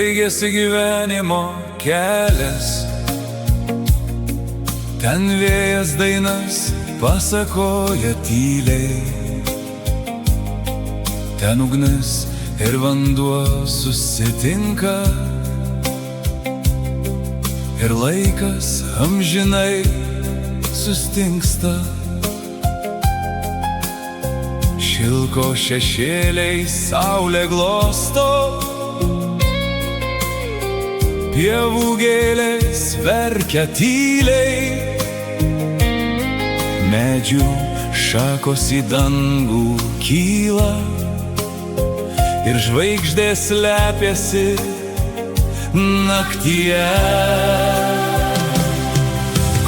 baigėsi gyvenimo kelias, ten vėjas dainas pasakoja tyliai, ten ugnis ir vanduo susitinka, ir laikas amžinai sustingsta. Šilko šešėliai saulė glosto, pievų gėlės verkia tyliai, medžių šakos į dangų kyla ir žvaigždės slepiasi naktyje.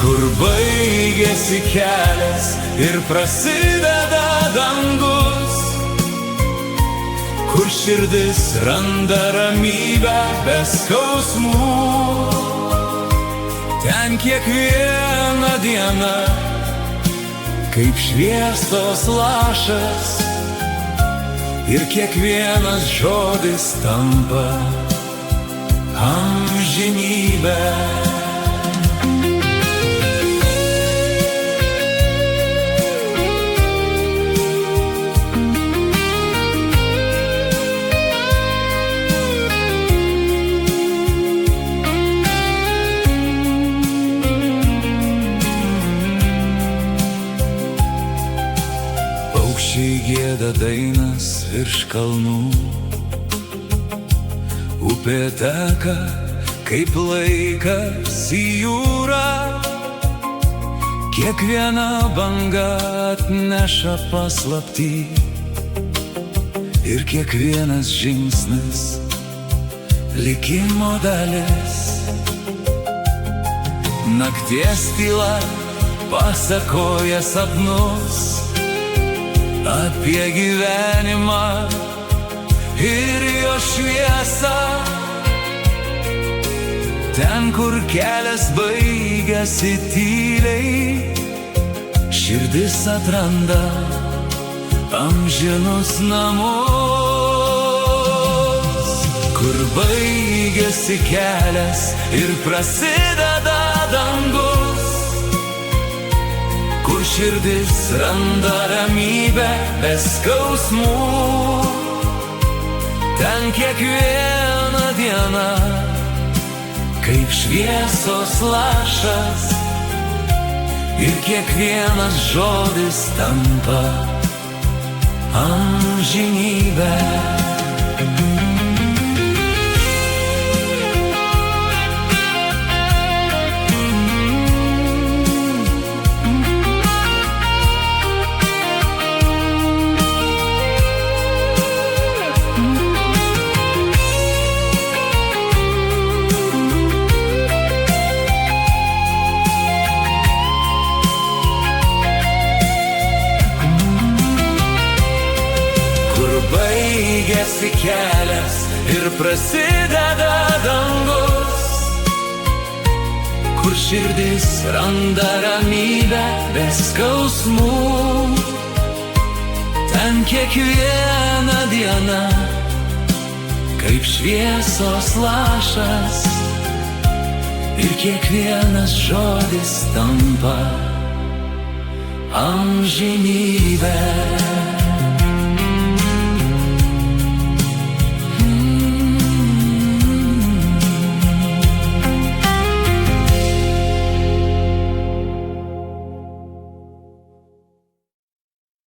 Kur baigėsi kelias ir prasideda dangus, kur širdis randa ramybę be skausmų, ten kiekviena diena kaip šviesos lašas, ir kiekvienas žodis tampa amžinybė. Paukščiai gieda dainas virš kalnų, upė teka kaip laikas į jūrą, kiekviena banga atneša paslaptį, ir kiekvienas žingsnis likimo dalis. Nakties tyla pasakoja sapnus apie gyvenimą ir jo šviesą, ten, kur kelias baigiasi tyliai, širdis atranda amžinus namus. Kur baigiasi kelias ir prasideda dangus, kur širdis randa ramybę be skausmų, ten kiekviena diena kaip šviesos lašas, ir kiekvienas žodis tampa amžinybė. Baigėsi kelias ir prasideda dangus, kur širdis randa ramybę be skausmų, ten kiekviena diena kaip šviesos lašas, ir kiekvienas žodis tampa amžinybė.